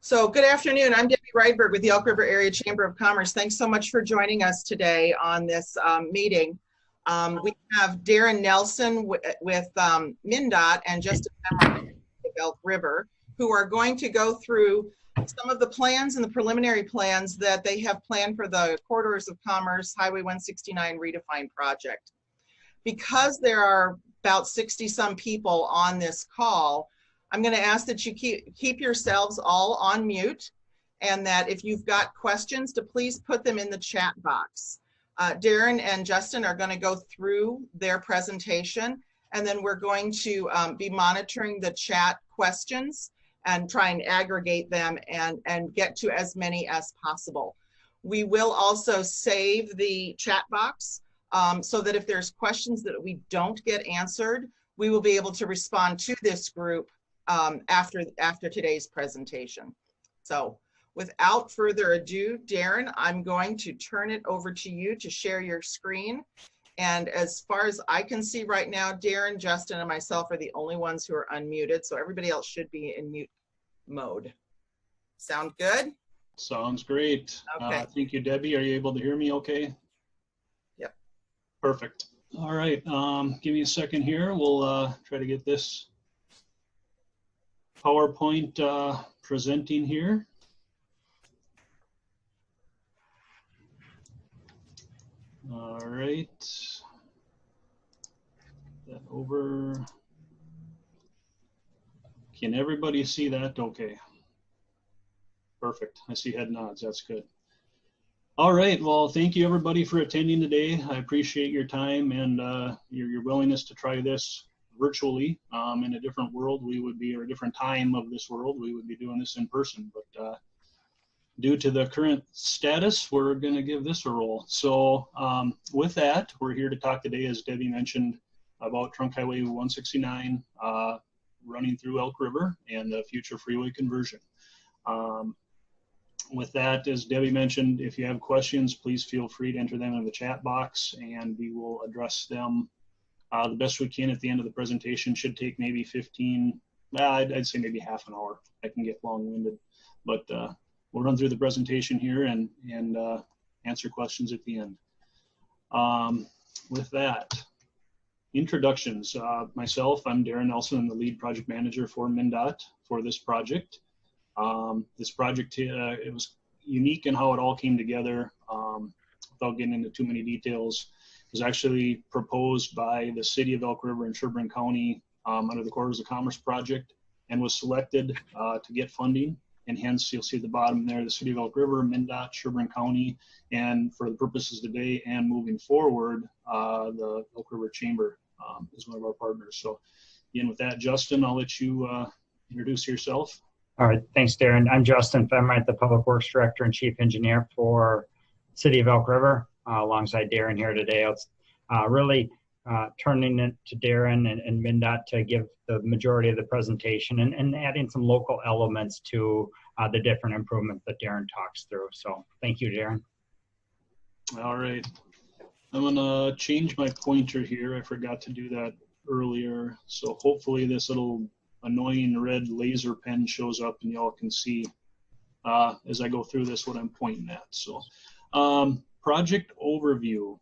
So good afternoon. I'm Debbie Rydberg with the Elk River Area Chamber of Commerce. Thanks so much for joining us today on this meeting. We have Darren Nelson with MnDOT and Justin with Elk River, who are going to go through some of the plans and the preliminary plans that they have planned for the Corridors of Commerce Highway 169 Redefine project. Because there are about 60 some people on this call, I'm going to ask that you keep yourselves all on mute, and that if you've got questions, to please put them in the chat box. Darren and Justin are going to go through their presentation, and then we're going to be monitoring the chat questions and try and aggregate them and get to as many as possible. We will also save the chat box so that if there's questions that we don't get answered, we will be able to respond to this group after today's presentation. So without further ado, Darren, I'm going to turn it over to you to share your screen. And as far as I can see right now, Darren, Justin, and myself are the only ones who are unmuted. So everybody else should be in mute mode. Sound good? Sounds great. Okay. Thank you, Debbie. Are you able to hear me okay? Yep. Perfect. All right. Give me a second here. We'll try to get this PowerPoint presenting here. All right. That over. Can everybody see that? Okay. Perfect. I see head nods. That's good. All right. Well, thank you everybody for attending today. I appreciate your time and your willingness to try this virtually. In a different world, we would be, or a different time of this world, we would be doing this in person. But due to the current status, we're going to give this a roll. So with that, we're here to talk today, as Debbie mentioned, about Trunk Highway 169 running through Elk River and the future freeway conversion. With that, as Debbie mentioned, if you have questions, please feel free to enter them in the chat box and we will address them the best we can at the end of the presentation. Should take maybe 15, I'd say maybe half an hour. I can get long-winded, but we'll run through the presentation here and answer questions at the end. With that, introductions. Myself, I'm Darren Nelson. I'm the lead project manager for MnDOT for this project. This project, it was unique in how it all came together. Without getting into too many details, was actually proposed by the city of Elk River and Sherburne County under the Corridors of Commerce project, and was selected to get funding. And hence, you'll see at the bottom there, the city of Elk River, MnDOT, Sherburne County, and for the purposes today and moving forward, the Elk River Chamber is one of our partners. So again, with that, Justin, I'll let you introduce yourself. All right, thanks, Darren. I'm Justin Femright, the Public Works Director and Chief Engineer for City of Elk River, alongside Darren here today. It's really turning it to Darren and MnDOT to give the majority of the presentation and adding some local elements to the different improvements that Darren talks through. So thank you, Darren. All right. I'm going to change my pointer here. I forgot to do that earlier. So hopefully this little annoying red laser pen shows up and y'all can see as I go through this what I'm pointing at. So project overview.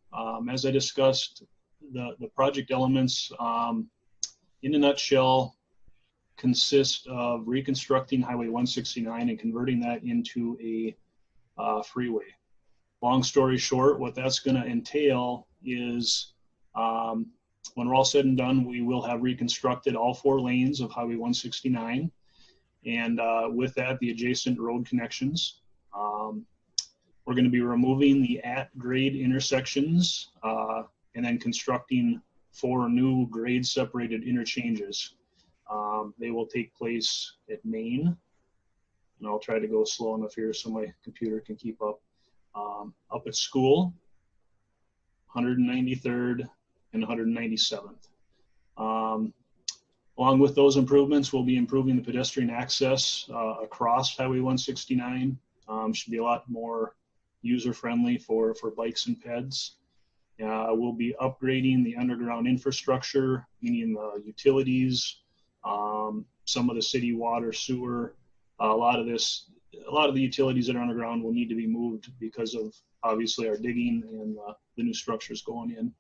As I discussed, the project elements in a nutshell consist of reconstructing Highway 169 and converting that into a freeway. Long story short, what that's going to entail is when we're all said and done, we will have reconstructed all 4 lanes of Highway 169, and with that, the adjacent road connections. We're going to be removing the at-grade intersections and then constructing 4 new grade-separated interchanges. They will take place at Main, and I'll try to go slow enough here so my computer can keep up. Up at School, 193rd, and 197th. Along with those improvements, we'll be improving the pedestrian access across Highway 169. Should be a lot more user-friendly for bikes and peds. We'll be upgrading the underground infrastructure, meaning the utilities, some of the city water, sewer, A lot of the utilities that are underground will need to be moved because of obviously our digging and the new structures going in.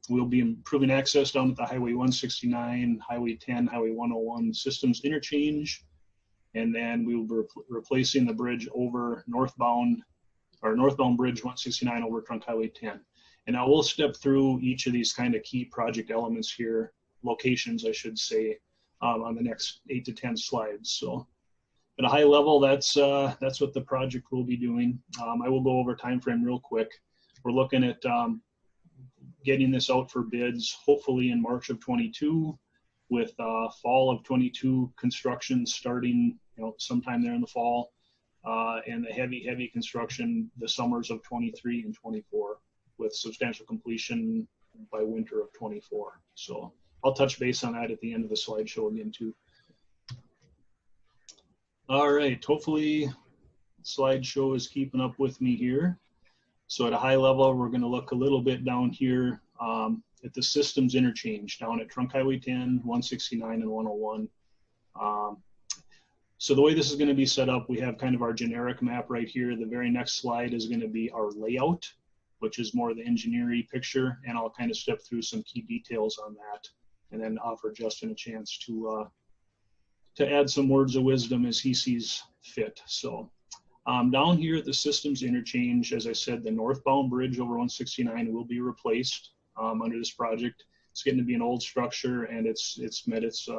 We'll be improving access down at the Highway 169, Highway 10, Highway 101 systems interchange. And then we will be replacing the bridge over northbound bridge 169 over Trunk Highway 10. And I will step through each of these kind of key project elements here, locations, I should say, on the next 8 to 10 slides. So at a high level, that's what the project will be doing. I will go over time frame real quick. We're looking at getting this out for bids, hopefully in March of 22, with fall of 22 construction starting, sometime there in the fall, and the heavy construction the summers of 23 and 24, with substantial completion by winter of 24. So I'll touch base on that at the end of the slideshow again too. All right, hopefully slideshow is keeping up with me here. So at a high level, we're going to look a little bit down here at the systems interchange down at Trunk Highway 10, 169, and 101. So the way this is going to be set up, we have kind of our generic map right here. The very next slide is going to be our layout, which is more the engineering picture, and I'll kind of step through some key details on that, and then offer Justin a chance to add some words of wisdom as he sees fit. So down here at the systems interchange, as I said, the northbound bridge over 169 will be replaced under this project. It's getting to be an old structure, and it's met its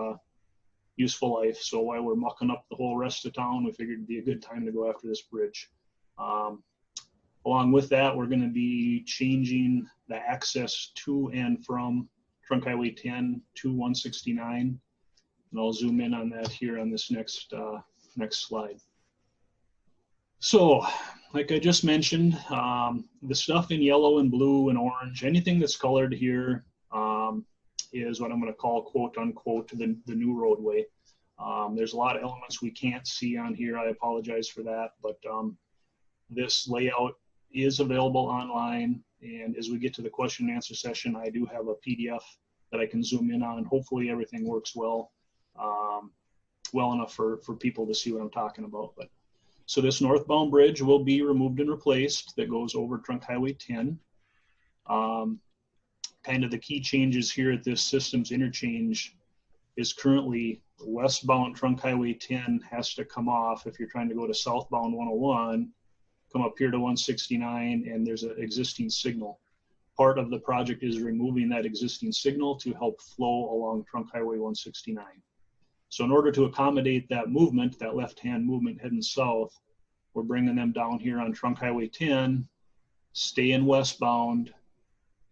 useful life. So while we're mucking up the whole rest of town, we figured it'd be a good time to go after this bridge. Along with that, we're going to be changing the access to and from Trunk Highway 10 to 169. And I'll zoom in on that here on this next slide. So, like I just mentioned, the stuff in yellow and blue and orange, anything that's colored here is what I'm going to call, quote unquote, the new roadway. There's a lot of elements we can't see on here. I apologize for that, but this layout is available online. And as we get to the question and answer session, I do have a PDF that I can zoom in on. Hopefully everything works well enough for people to see what I'm talking about. But so this northbound bridge will be removed and replaced that goes over Trunk Highway 10. Kind of the key changes here at this systems interchange is currently westbound Trunk Highway 10 has to come off if you're trying to go to southbound 101, come up here to 169, and there's an existing signal. Part of the project is removing that existing signal to help flow along Trunk Highway 169. So in order to accommodate that movement, that left-hand movement heading south, we're bringing them down here on Trunk Highway 10, stay in westbound,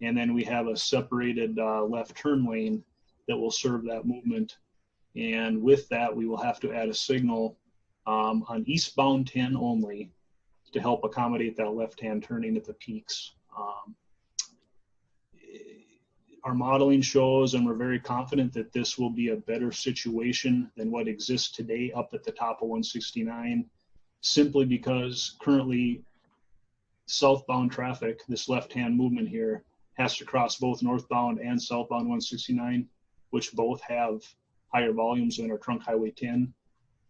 and then we have a separated left turn lane that will serve that movement. And with that, we will have to add a signal on eastbound 10 only to help accommodate that left-hand turning at the peaks. Our modeling shows, and we're very confident that this will be a better situation than what exists today up at the top of 169, simply because currently southbound traffic, this left-hand movement here, has to cross both northbound and southbound 169, which both have higher volumes than our Trunk Highway 10.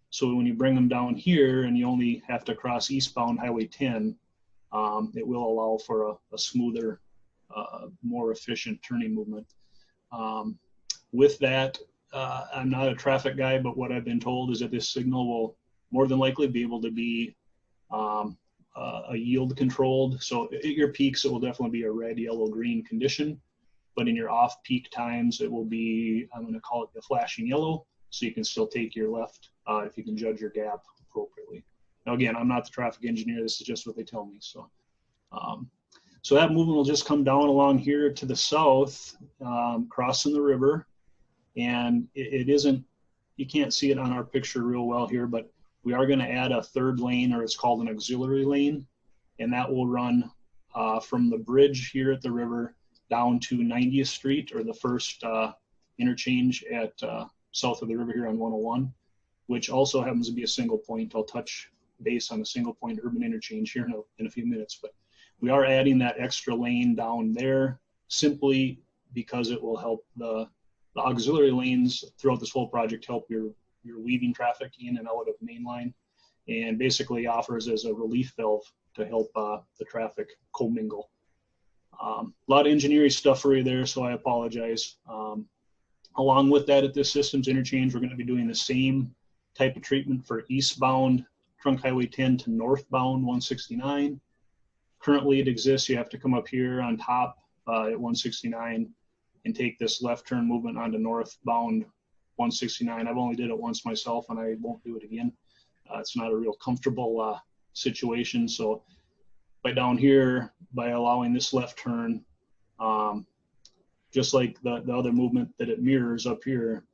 So when you bring them down here and you only have to cross eastbound Highway 10, it will allow for a smoother, more efficient turning movement. With that, I'm not a traffic guy, but what I've been told is that this signal will more than likely be able to be a yield controlled. So at your peaks, it will definitely be a red, yellow, green condition. But in your off peak times, it will be, I'm going to call it the flashing yellow. So you can still take your left if you can judge your gap appropriately. Now, again, I'm not the traffic engineer. This is just what they tell me. So, so that movement will just come down along here to the south, crossing the river. And it isn't, you can't see it on our picture real well here, but we are going to add a third lane, or it's called an auxiliary lane. And that will run from the bridge here at the river down to 90th Street, or the first interchange at south of the river here on 101, which also happens to be a single point. I'll touch base on a single point urban interchange here in a few minutes, but we are adding that extra lane down there simply because it will help the auxiliary lanes throughout this whole project help your your weaving traffic in and out of mainline, and basically offers as a relief valve to help the traffic commingle. A lot of engineering stuff for you there, so I apologize. Along with that, at this systems interchange, we're going to be doing the same type of treatment for eastbound Trunk Highway 10 to northbound 169. Currently, it exists. You have to come up here on top at 169 and take this left turn movement onto northbound 169. I've only did it once myself, and I won't do it again. It's not a real comfortable situation. So by down here, by allowing this left turn, just like the other movement that it mirrors up here,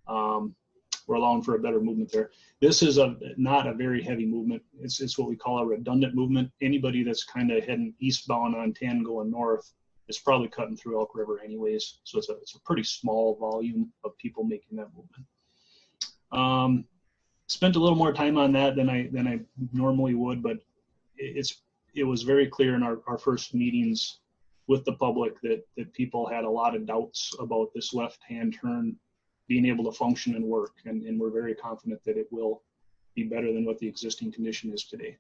we're allowing for a better movement there. This is not a very heavy movement. It's what we call a redundant movement. Anybody that's kind of heading eastbound on 10 going north is probably cutting through Elk River anyways. So it's a pretty small volume of people making that movement. Spent a little more time on that than I normally would, but it was very clear in our first meetings with the public that people had a lot of doubts about this left-hand turn being able to function and work, and we're very confident that it will be better than what the existing condition is today.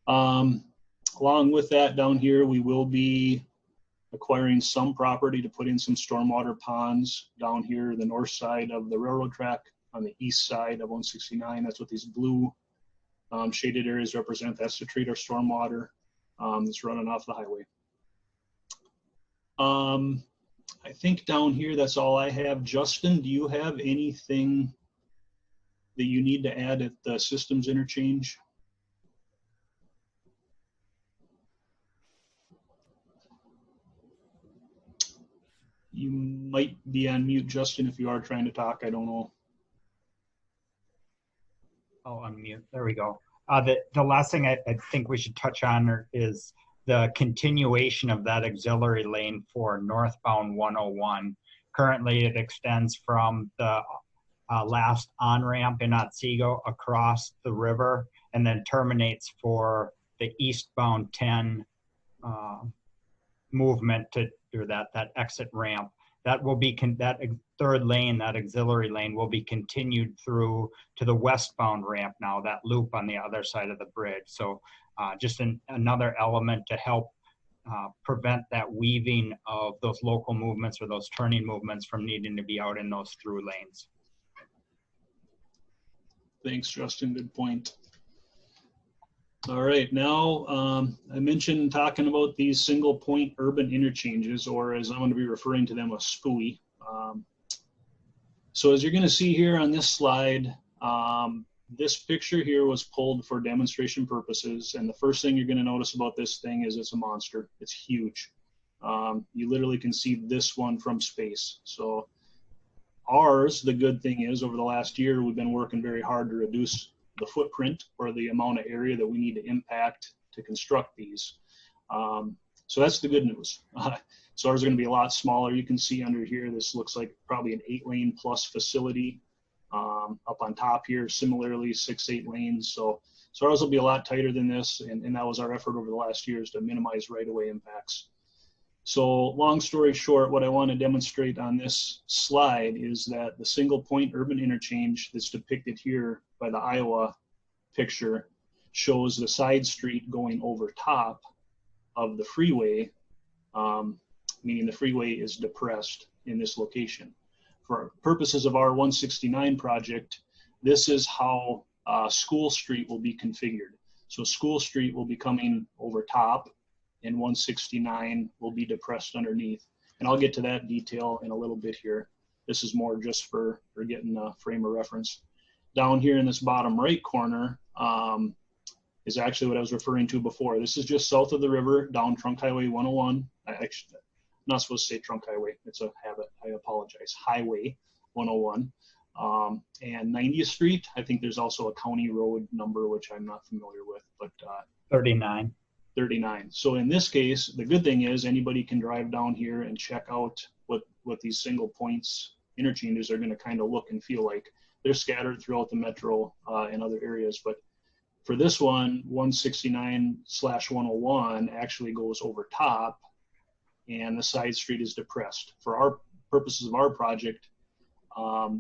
Along with that, down here, we will be acquiring some property to put in some stormwater ponds down here, the north side of the railroad track on the east side of 169. That's what these blue shaded areas represent. That's to treat our stormwater that's running off the highway. I think down here, that's all I have. Justin, do you have anything that you need to add at the systems interchange? You might be on mute, Justin, if you are trying to talk. I don't know. Oh, unmute. There we go. The last thing I think we should touch on is the continuation of that auxiliary lane for northbound 101. Currently, it extends from the last on-ramp in Otsego across the river and then terminates for the eastbound 10 movement or that exit ramp. That will be that third lane, that auxiliary lane, will be continued through to the westbound ramp now, that loop on the other side of the bridge. So just another element to help prevent that weaving of those local movements or those turning movements from needing to be out in those through lanes. Thanks, Justin. Good point. All right, now I mentioned talking about these single point urban interchanges, or as I'm going to be referring to them, a SPUI. So as you're going to see here on this slide, this picture here was pulled for demonstration purposes, and the first thing you're going to notice about this thing is it's a monster. It's huge. You literally can see this one from space. So ours, the good thing is, over the last year, we've been working very hard to reduce the footprint or the amount of area that we need to impact to construct these. So that's the good news. So ours is going to be a lot smaller. You can see under here, this looks like probably an 8-lane plus facility. Up on top here, similarly 6-8 lanes. So ours will be a lot tighter than this, and that was our effort over the last years to minimize right-of-way impacts. So long story short, what I want to demonstrate on this slide is that the single point urban interchange that's depicted here by the Iowa picture shows the side street going over top of the freeway, meaning the freeway is depressed in this location. For purposes of our 169 project, this is how School Street will be configured. So School Street will be coming over top, and 169 will be depressed underneath. And I'll get to that detail in a little bit here. This is more just for getting a frame of reference. Down here in this bottom right corner is actually what I was referring to before. This is just south of the river, down Trunk Highway 101. I'm not supposed to say Trunk Highway. It's a habit. I apologize. Highway 101. And 90th Street. I think there's also a county road number, which I'm not familiar with, but 39. 39. So in this case, the good thing is anybody can drive down here and check out what these single points interchanges are going to kind of look and feel like. They're scattered throughout the metro and other areas, but for this one, 169/101 actually goes over top, and the side street is depressed. For our purposes of our project,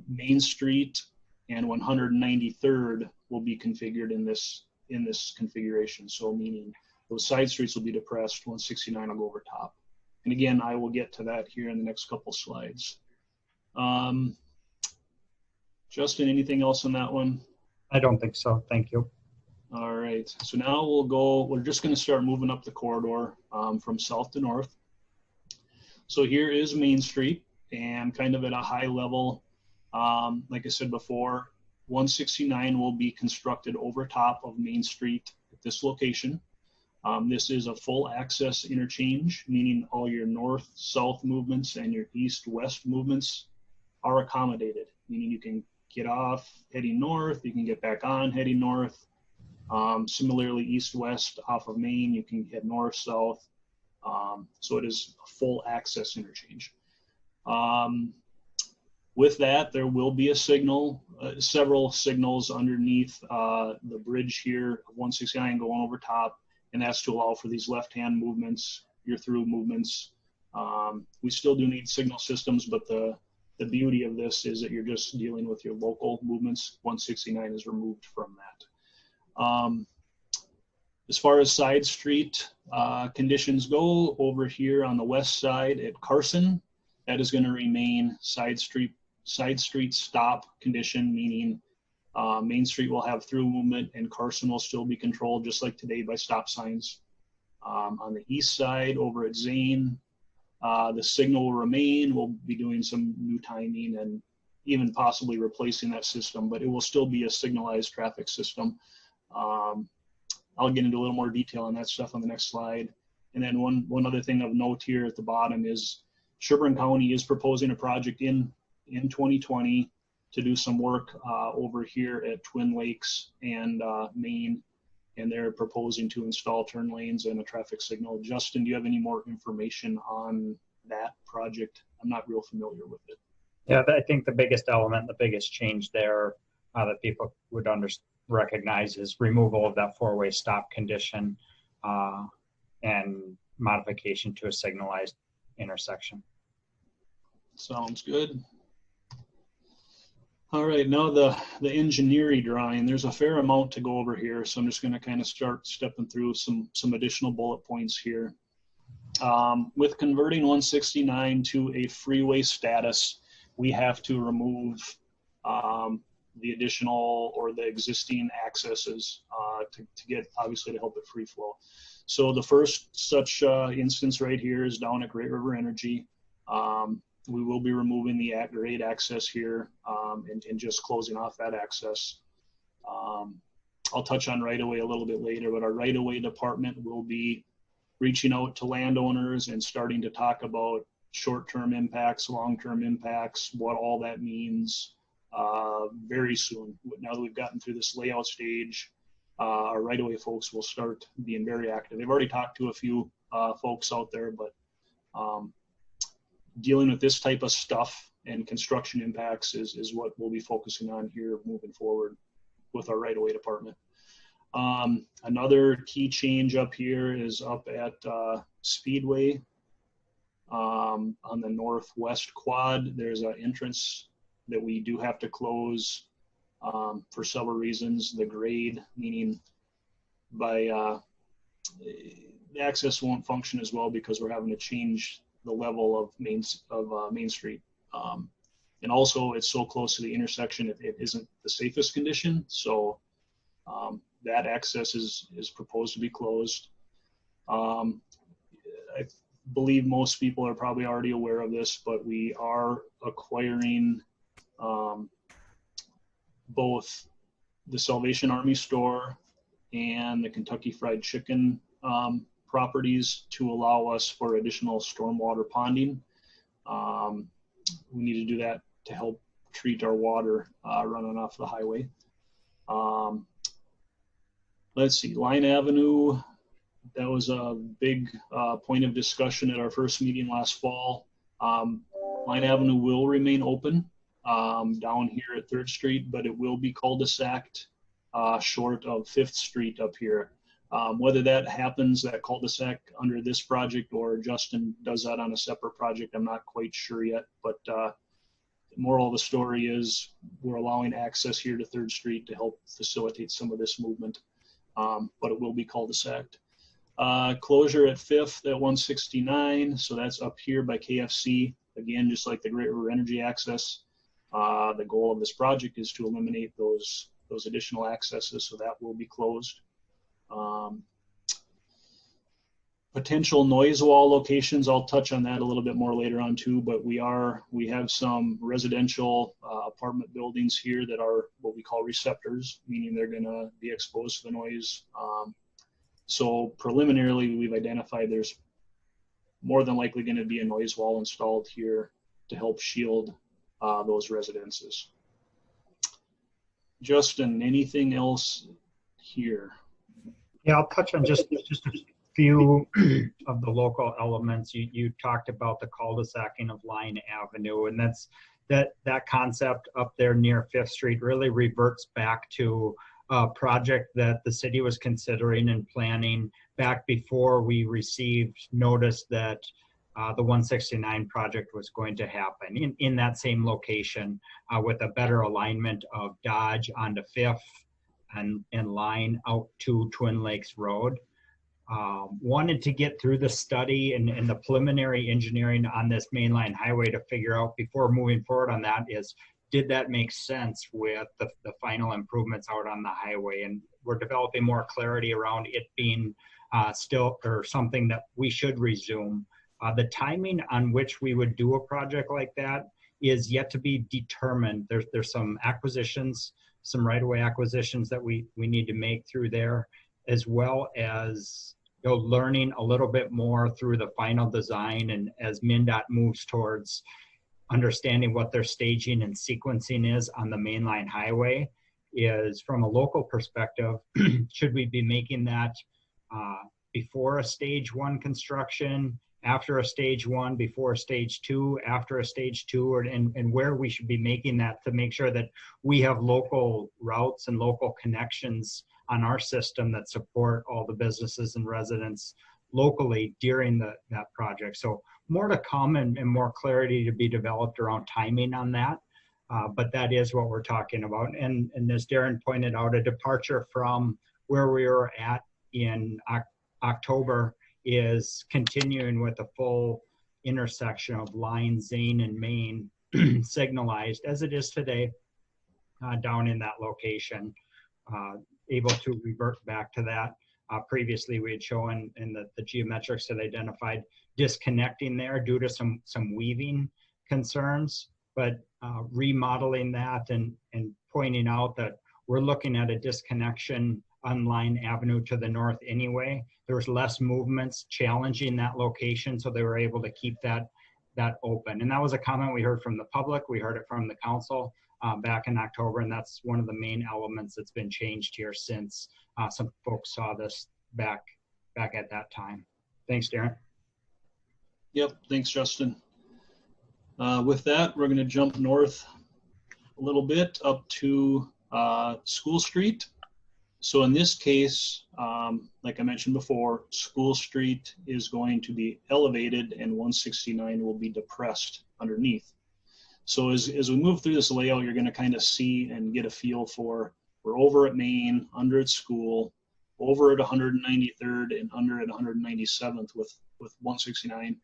Main Street and 193rd will be configured in this configuration. So meaning those side streets will be depressed, 169 will go over top. And again, I will get to that here in the next couple slides. Justin, anything else on that one? I don't think so. Thank you. All right. So now we're just going to start moving up the corridor from south to north. So here is Main Street, and kind of at a high level, like I said before, 169 will be constructed over top of Main Street at this location. This is a full access interchange, meaning all your north-south movements and your east-west movements are accommodated, meaning you can get off heading north, you can get back on heading north. Similarly, east-west off of Main, you can head north-south. So it is a full access interchange. With that, there will be a signal, several signals underneath the bridge here of 169 going over top, and that's to allow for these left-hand movements, your through movements. We still do need signal systems, but the beauty of this is that you're just dealing with your local movements. 169 is removed from that. As far as side street conditions go, over here on the west side at Carson, that is going to remain side street stop condition, meaning Main Street will have through movement and Carson will still be controlled just like today by stop signs. On the east side over at Zane, the signal will remain. We'll be doing some new timing and even possibly replacing that system, but it will still be a signalized traffic system. I'll get into a little more detail on that stuff on the next slide. And then one other thing of note here at the bottom is Sherburne County is proposing a project in 2020 to do some work over here at Twin Lakes and Maine, and they're proposing to install turn lanes and a traffic signal. Justin, do you have any more information on that project? I'm not real familiar with it. Yeah, I think the biggest element, the biggest change there that people would recognize is removal of that four-way stop condition and modification to a signalized intersection. Sounds good. All right, now the engineering drawing. There's a fair amount to go over here, so I'm just going to kind of start stepping through some additional bullet points here. With converting 169 to a freeway status, we have to remove the additional or the existing accesses to get, obviously, to help it free flow. So the first such instance right here is down at Great River Energy. We will be removing the at-grade access here and just closing off that access. I'll touch on right-of-way a little bit later, but our right-of-way department will be reaching out to landowners and starting to talk about short-term impacts, long-term impacts, what all that means very soon. Now that we've gotten through this layout stage, our right-of-way folks will start being very active. They've already talked to a few folks out there, but dealing with this type of stuff and construction impacts is what we'll be focusing on here moving forward with our right-of-way department. Another key change up here is up at Speedway on the northwest quad. There's an entrance that we do have to close for several reasons. The grade, meaning by the access won't function as well because we're having to change the level of Main Street. And also it's so close to the intersection, it isn't the safest condition. So that access is proposed to be closed. I believe most people are probably already aware of this, but we are acquiring both the Salvation Army store and the Kentucky Fried Chicken properties to allow us for additional stormwater ponding. We need to do that to help treat our water running off the highway. Let's see, Line Avenue, that was a big point of discussion at our first meeting last fall. Line Avenue will remain open down here at 3rd Street, but it will be cul-de-saced short of 5th Street up here. Whether that happens, that cul-de-sac under this project, or Justin does that on a separate project, I'm not quite sure yet, but moral of the story is we're allowing access here to 3rd Street to help facilitate some of this movement, but it will be cul-de-saced. Closure at 5th at 169, so that's up here by KFC. Again, just like the Great River Energy access, the goal of this project is to eliminate those additional accesses, so that will be closed. Potential noise wall locations, I'll touch on that a little bit more later on too, but we have some residential apartment buildings here that are what we call receptors, meaning they're going to be exposed to the noise. So preliminarily, we've identified there's more than likely going to be a noise wall installed here to help shield those residences. Justin, anything else here? Yeah, I'll touch on just a few of the local elements. You talked about the cul-de-sacing of Line Avenue, and that concept up there near 5th Street really reverts back to a project that the city was considering and planning back before we received notice that the 169 project was going to happen in that same location with a better alignment of Dodge onto 5th and Line out to Twin Lakes Road. Wanted to get through the study and the preliminary engineering on this mainline highway to figure out before moving forward on that is, did that make sense with the final improvements out on the highway? And we're developing more clarity around it being still or something that we should resume. The timing on which we would do a project like that is yet to be determined. There's some acquisitions, some right-of-way acquisitions that we need to make through there, as well as learning a little bit more through the final design, and as MnDOT moves towards understanding what their staging and sequencing is on the mainline highway, is from a local perspective, should we be making that before a stage 1 construction, after a stage 1, before a stage 2, after a stage 2, and where we should be making that to make sure that we have local routes and local connections on our system that support all the businesses and residents locally during that project. So more to come and more clarity to be developed around timing on that. But that is what we're talking about. And as Darren pointed out, a departure from where we were at in October is continuing with the full intersection of Line, Zane, and Main signalized as it is today down in that location. Able to revert back to that. Previously, we had shown in the geometrics that identified disconnecting there due to some weaving concerns, but remodeling that and pointing out that we're looking at a disconnection on Line Avenue to the north anyway. There was less movements challenging that location, so they were able to keep that open. And that was a comment we heard from the public. We heard it from the council back in October, and that's one of the main elements that's been changed here since some folks saw this back at that time. Thanks, Darren. Yep, thanks, Justin. With that, we're going to jump north a little bit up to School Street. So in this case, like I mentioned before, School Street is going to be elevated and 169 will be depressed underneath. So as we move through this layout, you're going to kind of see and get a feel for, we're over at Main, under at School, over at 193rd, and under at 197th with 169.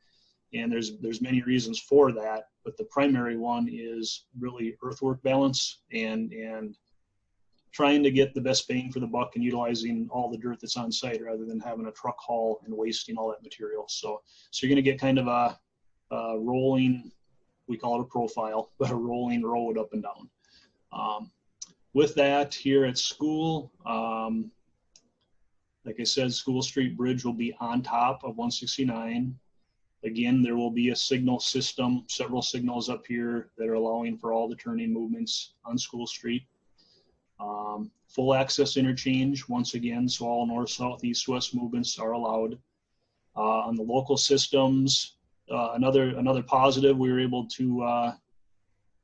And there's many reasons for that, but the primary one is really earthwork balance and trying to get the best bang for the buck and utilizing all the dirt that's on site rather than having a truck haul and wasting all that material. So you're going to get kind of a rolling, we call it a profile, but a rolling road up and down. With that, here at School, like I said, School Street Bridge will be on top of 169. Again, there will be a signal system, several signals up here that are allowing for all the turning movements on School Street. Full access interchange, once again, so all north, south, east, west movements are allowed. On the local systems, another positive we were able to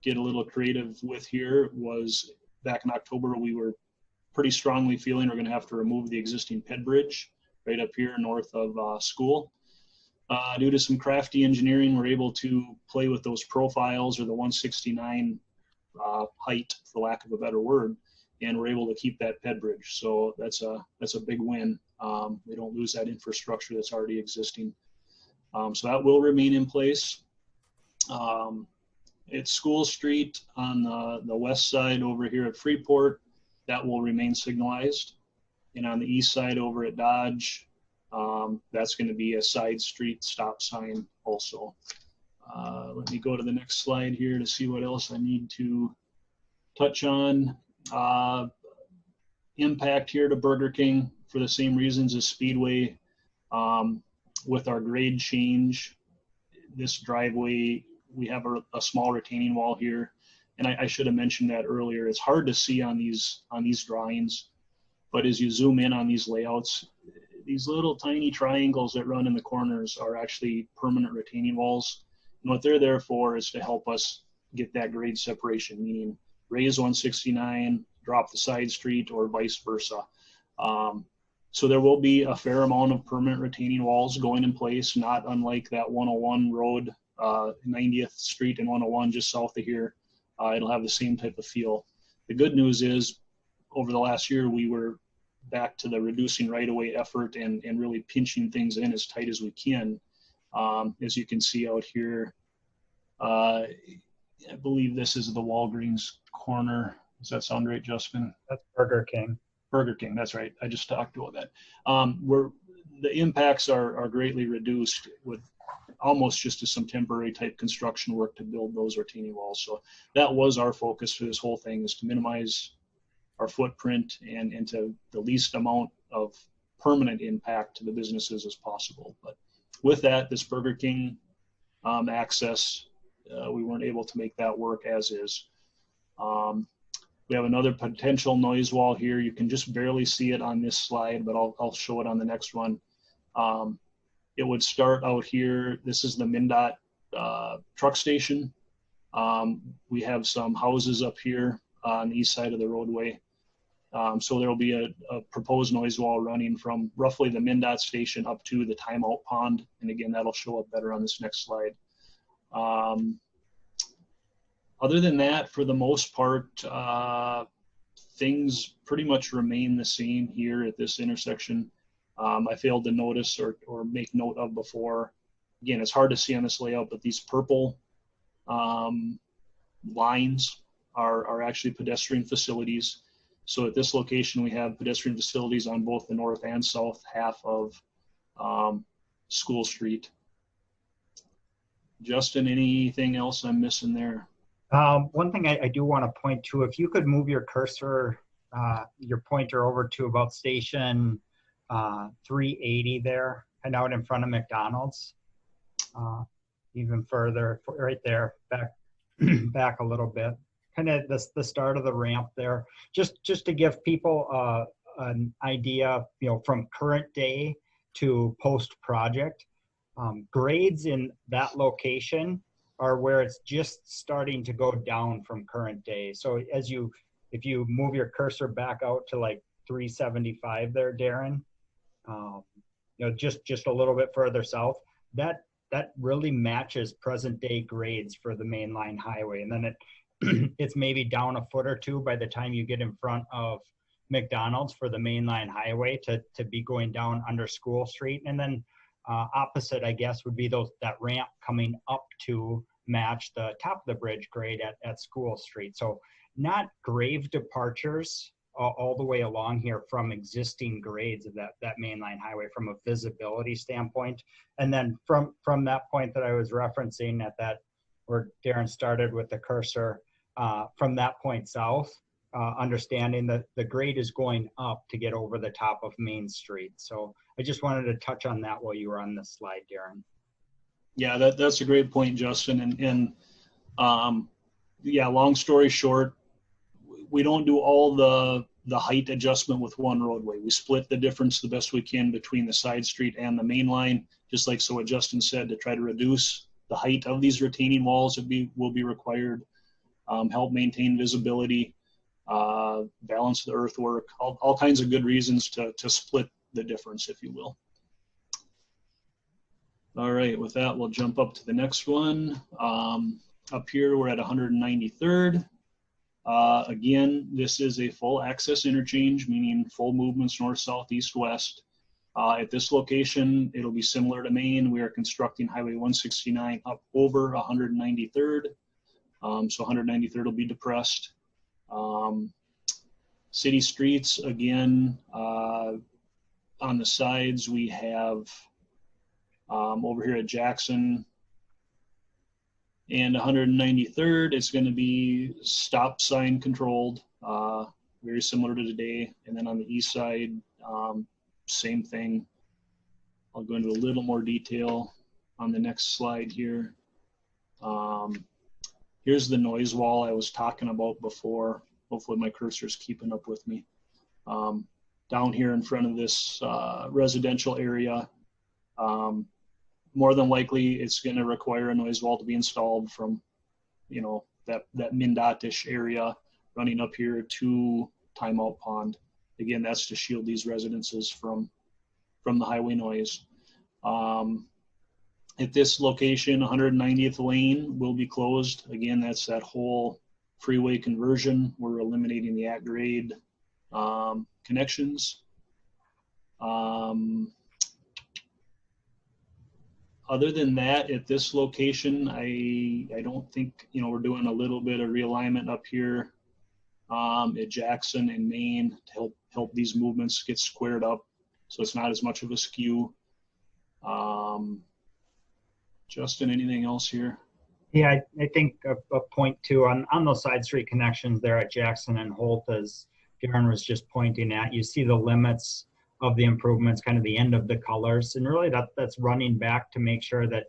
get a little creative with here was back in October, we were pretty strongly feeling we're going to have to remove the existing ped bridge right up here north of School. Due to some crafty engineering, we're able to play with those profiles, or the 169 height, for lack of a better word, and we're able to keep that ped bridge. So that's a big win. We don't lose that infrastructure that's already existing. So that will remain in place. It's School Street on the west side over here at Freeport. That will remain signalized. And on the east side over at Dodge, that's going to be a side street stop sign also. Let me go to the next slide here to see what else I need to touch on. Impact here to Burger King for the same reasons as Speedway. With our grade change, this driveway, we have a small retaining wall here. And I should have mentioned that earlier. It's hard to see on these drawings, but as you zoom in on these layouts, these little tiny triangles that run in the corners are actually permanent retaining walls. And what they're there for is to help us get that grade separation, meaning raise 169, drop the side street, or vice versa. So there will be a fair amount of permanent retaining walls going in place, not unlike that 101 road, 90th Street and 101 just south of here. It'll have the same type of feel. The good news is, over the last year, we were back to the reducing right-of-way effort and really pinching things in as tight as we can. As you can see out here, I believe this is the Walgreens corner. Does that sound right, Justin? That's Burger King. Burger King, that's right. I just talked about that. The impacts are greatly reduced with almost just some temporary type construction work to build those retaining walls. So that was our focus for this whole thing, is to minimize our footprint and to the least amount of permanent impact to the businesses as possible. But with that, this Burger King access, we weren't able to make that work as is. We have another potential noise wall here. You can just barely see it on this slide, but I'll show it on the next one. It would start out here. This is the MnDOT truck station. We have some houses up here on the east side of the roadway. So there will be a proposed noise wall running from roughly the MnDOT station up to the timeout pond. And again, that'll show up better on this next slide. Other than that, for the most part, things pretty much remain the same here at this intersection. I failed to notice or make note of before. Again, it's hard to see on this layout, but these purple lines are actually pedestrian facilities. So at this location, we have pedestrian facilities on both the north and south half of School Street. Justin, anything else I'm missing there? One thing I do want to point to, if you could move your cursor, your pointer over to about station 380 there, and out in front of McDonald's, even further, right there, back a little bit. Kind of the start of the ramp there, just to give people an idea, from current day to post project. Grades in that location are where it's just starting to go down from current day. So if you move your cursor back out to like 375 there, Darren, just a little bit further south, that really matches present day grades for the mainline highway. And then it's maybe down a foot or two by the time you get in front of McDonald's for the mainline highway to be going down under School Street. And then opposite, I guess, would be that ramp coming up to match the top of the bridge grade at School Street. So not grave departures all the way along here from existing grades of that mainline highway from a visibility standpoint. And then from that point that I was referencing at that, where Darren started with the cursor, from that point south, understanding that the grade is going up to get over the top of Main Street. So I just wanted to touch on that while you were on this slide, Darren. Yeah, that's a great point, Justin. And yeah, long story short, we don't do all the height adjustment with one roadway. We split the difference the best we can between the side street and the main line, just like what Justin said, to try to reduce the height of these retaining walls will be required, help maintain visibility, balance the earthwork, all kinds of good reasons to split the difference, if you will. All right, with that, we'll jump up to the next one. Up here, we're at 193rd. Again, this is a full access interchange, meaning full movements north, south, east, west. At this location, it'll be similar to Maine. We are constructing Highway 169 up over 193rd. So 193rd will be depressed. City streets, again, on the sides, we have over here at Jackson and 193rd, it's going to be stop sign controlled, very similar to today. And then on the east side, same thing. I'll go into a little more detail on the next slide here. Here's the noise wall I was talking about before. Hopefully my cursor's keeping up with me. Down here in front of this residential area, more than likely it's going to require a noise wall to be installed from, you know, that MnDOT-ish area running up here to Timeout Pond. Again, that's to shield these residences from the highway noise. At this location, 190th lane will be closed. Again, that's that whole freeway conversion. We're eliminating the at-grade connections. Other than that, at this location, I don't think, you know, we're doing a little bit of realignment up here at Jackson and Maine to help these movements get squared up, so it's not as much of a skew. Justin, anything else here? Yeah, I think a point too on those side street connections there at Jackson and Holt, as Darren was just pointing at, you see the limits of the improvements, kind of the end of the colors, and really that's running back to make sure that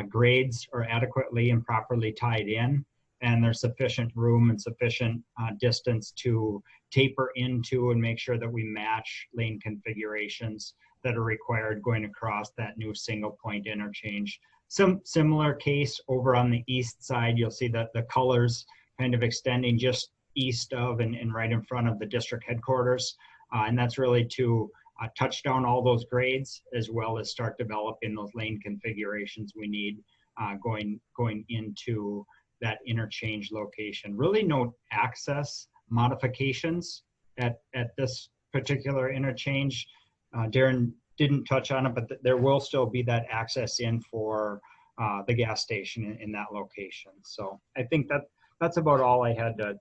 grades are adequately and properly tied in, and there's sufficient room and sufficient distance to taper into and make sure that we match lane configurations that are required going across that new single point interchange. Some similar case over on the east side, you'll see that the colors kind of extending just east of and right in front of the district headquarters. And that's really to touch down all those grades, as well as start developing those lane configurations we need going into that interchange location. Really no access modifications at this particular interchange. Darren didn't touch on it, but there will still be that access in for the gas station in that location. So I think that's about all I had to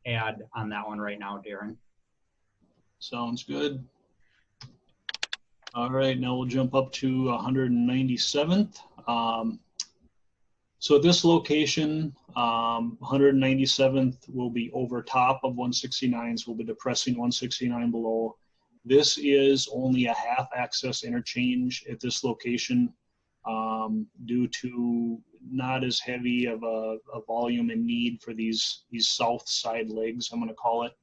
add on that one right now, Darren. Sounds good. All right, now we'll jump up to 197th. So at this location, 197th will be over top of 169, so we'll be depressing 169 below. This is only a half access interchange at this location due to not as heavy of a volume and need for these south side legs, I'm going to call it.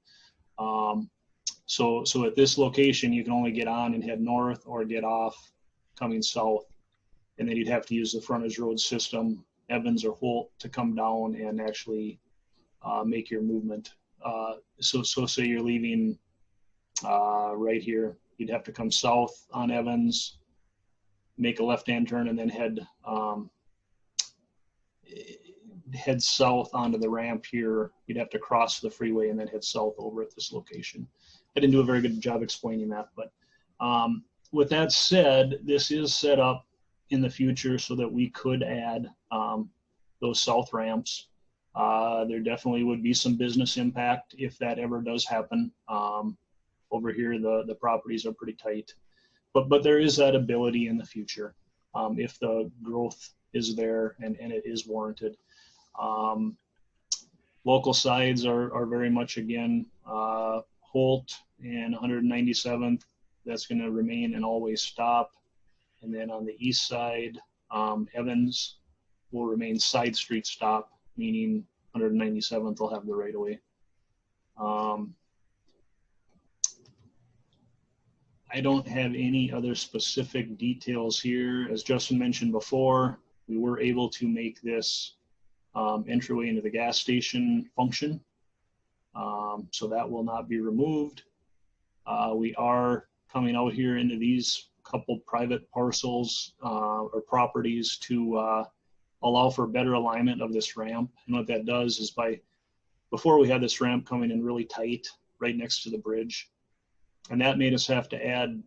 So at this location, you can only get on and head north or get off coming south. And then you'd have to use the frontage road system, Evans or Holt, to come down and actually make your movement. So say you're leaving right here, you'd have to come south on Evans, make a left-hand turn, and then head south onto the ramp here. You'd have to cross the freeway and then head south over at this location. I didn't do a very good job explaining that, but with that said, this is set up in the future so that we could add those south ramps. There definitely would be some business impact if that ever does happen. Over here, the properties are pretty tight, but there is that ability in the future if the growth is there and it is warranted. Local sides are very much, again, Holt and 197th, that's going to remain and always stop. And then on the east side, Evans will remain side street stop, meaning 197th will have the right of way. I don't have any other specific details here. As Justin mentioned before, we were able to make this entryway into the gas station function. So that will not be removed. We are coming out here into these couple private parcels or properties to allow for better alignment of this ramp. And what that does is before we had this ramp coming in really tight right next to the bridge, and that made us have to add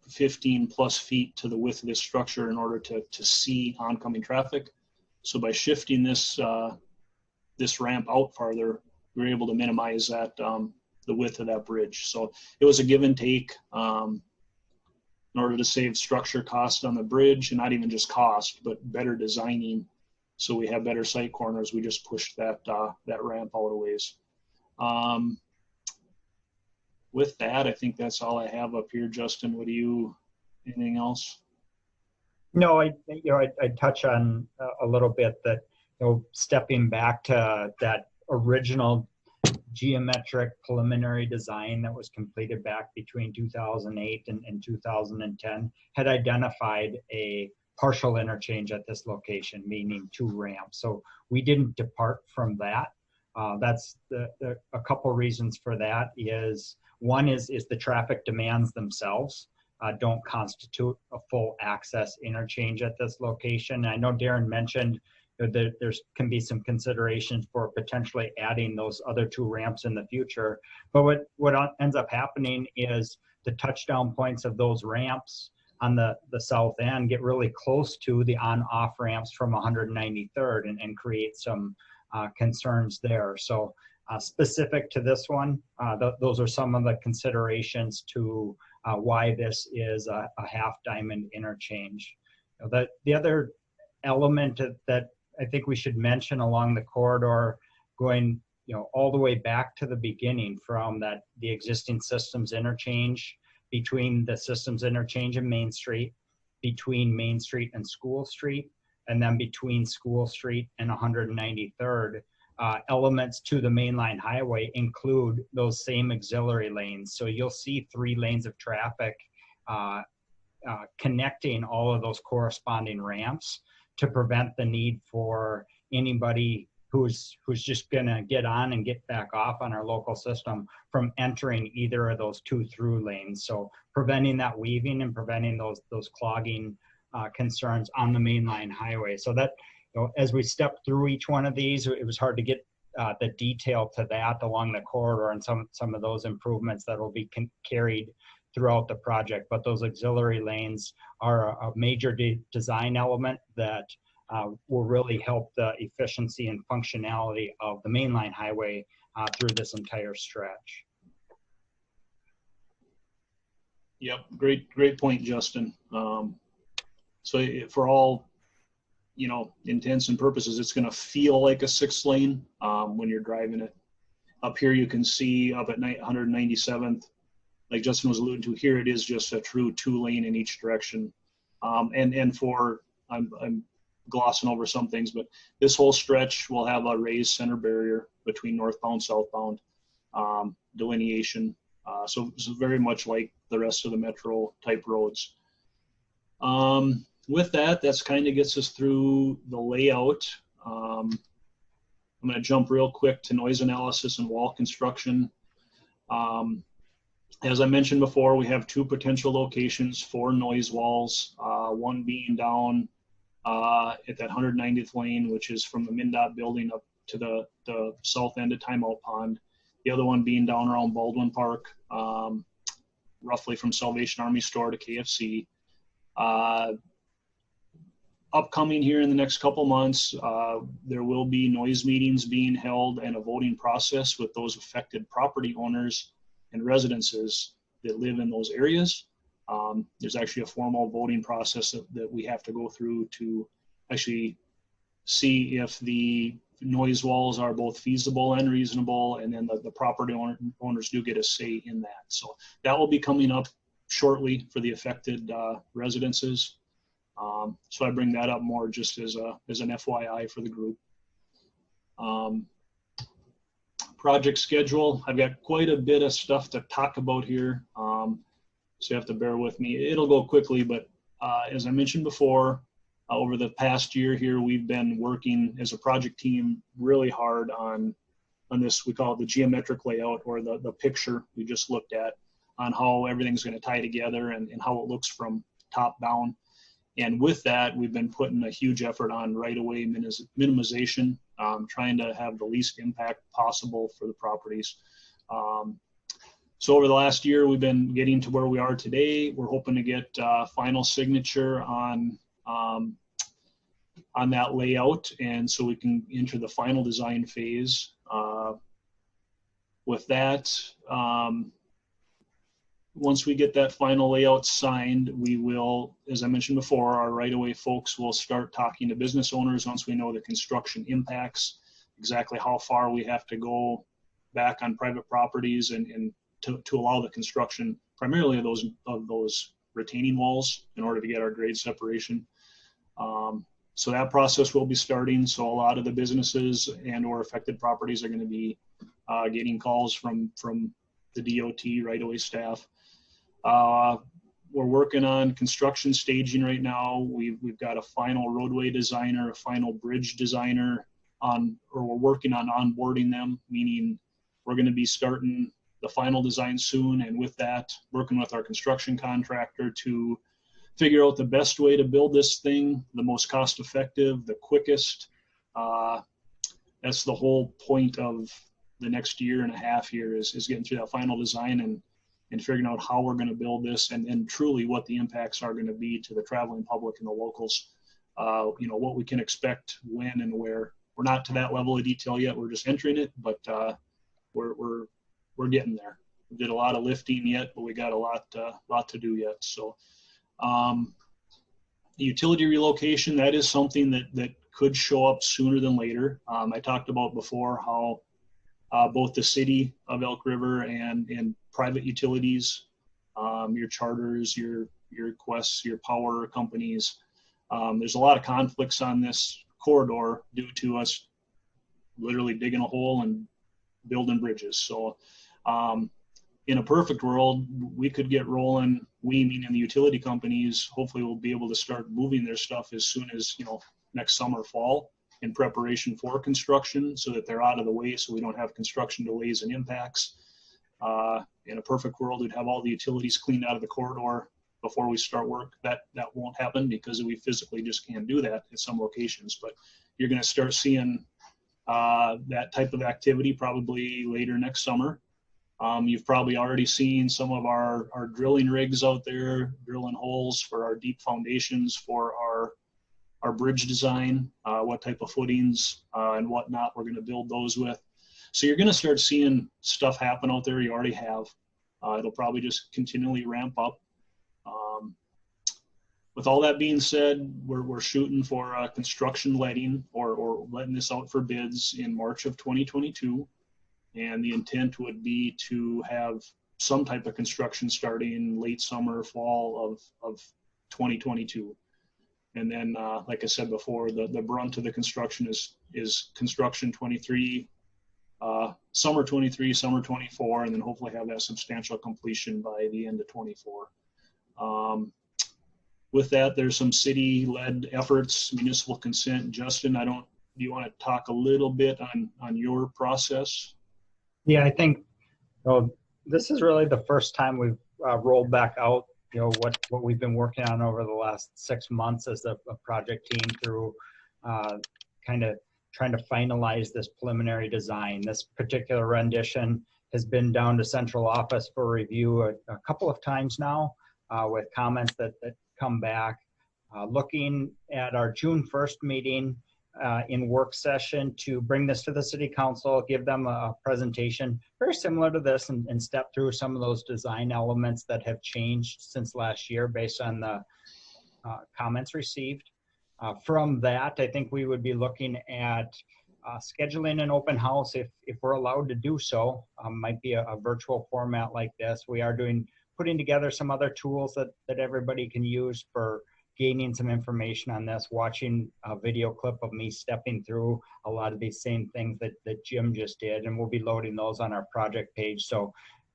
15 plus feet to the width of this structure in order to see oncoming traffic. So by shifting this this ramp out farther, we were able to minimize that the width of that bridge. So it was a give and take in order to save structure cost on the bridge, and not even just cost, but better designing. So we have better sight corners. We just pushed that that ramp out a ways. With that, I think that's all I have up here. Justin, what do you, anything else? No, I touch on a little bit that, stepping back to that original geometric preliminary design that was completed back between 2008 and 2010 had identified a partial interchange at this location, meaning 2 ramps. So we didn't depart from that. That's a couple reasons for that is, one is the traffic demands themselves don't constitute a full access interchange at this location. And I know Darren mentioned that there can be some considerations for potentially adding those other 2 ramps in the future. But what ends up happening is the touchdown points of those ramps on the south end get really close to the on-off ramps from 193rd and create some concerns there. So specific to this one, those are some of the considerations to why this is a half diamond interchange. The other element that I think we should mention along the corridor, going all the way back to the beginning from the existing systems interchange, between the systems interchange and Main Street, between Main Street and School Street, and then between School Street and 193rd. Elements to the mainline highway include those same auxiliary lanes. So you'll see 3 lanes of traffic connecting all of those corresponding ramps to prevent the need for anybody who's just gonna get on and get back off on our local system from entering either of those 2 through lanes. So preventing that weaving and preventing those clogging concerns on the mainline highway. So that, as we stepped through each one of these, it was hard to get the detail to that along the corridor and some of those improvements that will be carried throughout the project. But those auxiliary lanes are a major design element that will really help the efficiency and functionality of the mainline highway through this entire stretch. Yep, great point, Justin. So for all intents and purposes, it's going to feel like a 6 lane when you're driving it. Up here, you can see up at 197th, like Justin was alluding to here, it is just a true 2 lane in each direction. I'm glossing over some things, but this whole stretch will have a raised center barrier between northbound, southbound delineation. So very much like the rest of the metro type roads. With that, that's kind of gets us through the layout. I'm going to jump real quick to noise analysis and wall construction. As I mentioned before, we have 2 potential locations for noise walls, one being down at that 190th lane, which is from the MnDOT building up to the south end of Timeout Pond. The other one being down around Baldwin Park, roughly from Salvation Army Store to KFC. Upcoming here in the next couple months, there will be noise meetings being held and a voting process with those affected property owners and residences that live in those areas. There's actually a formal voting process that we have to go through to actually see if the noise walls are both feasible and reasonable, and then the property owners do get a say in that. So that will be coming up shortly for the affected residences. So I bring that up more just as an FYI for the group. Project schedule, I've got quite a bit of stuff to talk about here, so you have to bear with me. It'll go quickly, but as I mentioned before, over the past year here, we've been working as a project team really hard on this, we call it the geometric layout, or the picture we just looked at. on how everything's going to tie together and how it looks from top down. And with that, we've been putting a huge effort on right-of-way minimization, trying to have the least impact possible for the properties. So over the last year, we've been getting to where we are today. We're hoping to get final signature on that layout, and so we can enter the final design phase. With that, once we get that final layout signed, we will, as I mentioned before, our right-of-way folks will start talking to business owners once we know the construction impacts, exactly how far we have to go back on private properties and to allow the construction primarily of those retaining walls in order to get our grade separation. So that process will be starting. So a lot of the businesses and or affected properties are going to be getting calls from the DOT right-of-way staff. We're working on construction staging right now. We've got a final roadway designer, a final bridge designer we're working on onboarding them, meaning we're going to be starting the final design soon. And with that, working with our construction contractor to figure out the best way to build this thing, the most cost effective, the quickest. That's the whole point of the next year and a half here is getting through that final design and figuring out how we're going to build this and truly what the impacts are going to be to the traveling public and the locals. What we can expect when and where. We're not to that level of detail yet. We're just entering it, but we're getting there. We did a lot of lifting yet, but we got a lot to do yet. So the utility relocation, that is something that could show up sooner than later. I talked about before how both the city of Elk River and private utilities, your charters, your Quests, your power companies, there's a lot of conflicts on this corridor due to us literally digging a hole and building bridges. So in a perfect world, we could get rolling. We, meaning the utility companies, hopefully will be able to start moving their stuff as soon as, next summer, fall, in preparation for construction so that they're out of the way so we don't have construction delays and impacts. In a perfect world, we'd have all the utilities cleaned out of the corridor before we start work. That won't happen because we physically just can't do that at some locations. But you're going to start seeing that type of activity probably later next summer. You've probably already seen some of our drilling rigs out there drilling holes for our deep foundations for our bridge design, what type of footings and whatnot we're going to build those with. So you're going to start seeing stuff happen out there. You already have. It'll probably just continually ramp up. With all that being said, we're shooting for construction letting or letting this out for bids in March of 2022. And the intent would be to have some type of construction starting late summer, fall of 2022. And then, like I said before, the brunt of the construction is construction 23, summer 23, summer 24, and then hopefully have that substantial completion by the end of 24. With that, there's some city-led efforts, municipal consent. Justin, do you want to talk a little bit on your process? Yeah, I think this is really the first time we've rolled back out, what we've been working on over the last 6 months as a project team through kind of trying to finalize this preliminary design. This particular rendition has been down to central office for review a couple of times now with comments that come back. Looking at our June 1st meeting in work session to bring this to the city council, give them a presentation very similar to this and step through some of those design elements that have changed since last year based on the comments received. From that, I think we would be looking at scheduling an open house if we're allowed to do so. Might be a virtual format like this. We are putting together some other tools that everybody can use for gaining some information on this, watching a video clip of me stepping through a lot of these same things that Jim just did, and we'll be loading those on our project page. So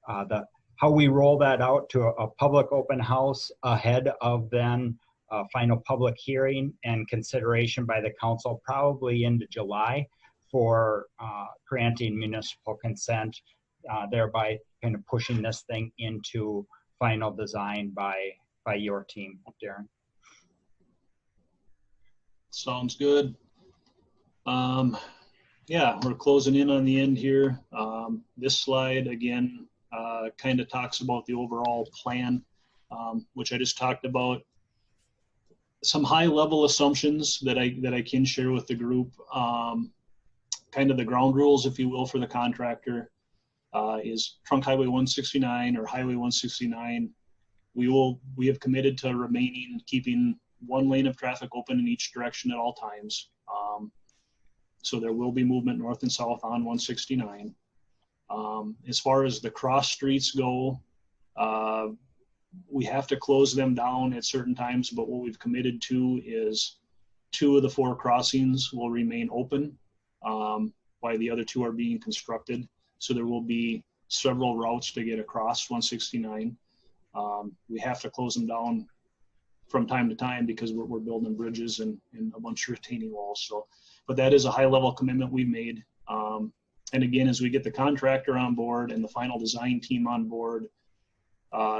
how we roll that out to a public open house ahead of then a final public hearing and consideration by the council probably into July for granting municipal consent, thereby kind of pushing this thing into final design by your team, Darren. Sounds good. Yeah, we're closing in on the end here. This slide again kind of talks about the overall plan, which I just talked about. Some high-level assumptions that I can share with the group. Kind of the ground rules, if you will, for the contractor is Trunk Highway 169 or Highway 169. We have committed to keeping one lane of traffic open in each direction at all times. So there will be movement north and south on 169. As far as the cross streets go, we have to close them down at certain times, but what we've committed to is 2 of the 4 crossings will remain open while the other 2 are being constructed. So there will be several routes to get across 169. We have to close them down from time to time because we're building bridges and a bunch of retaining walls. So, but that is a high level commitment we've made. And again, as we get the contractor on board and the final design team on board,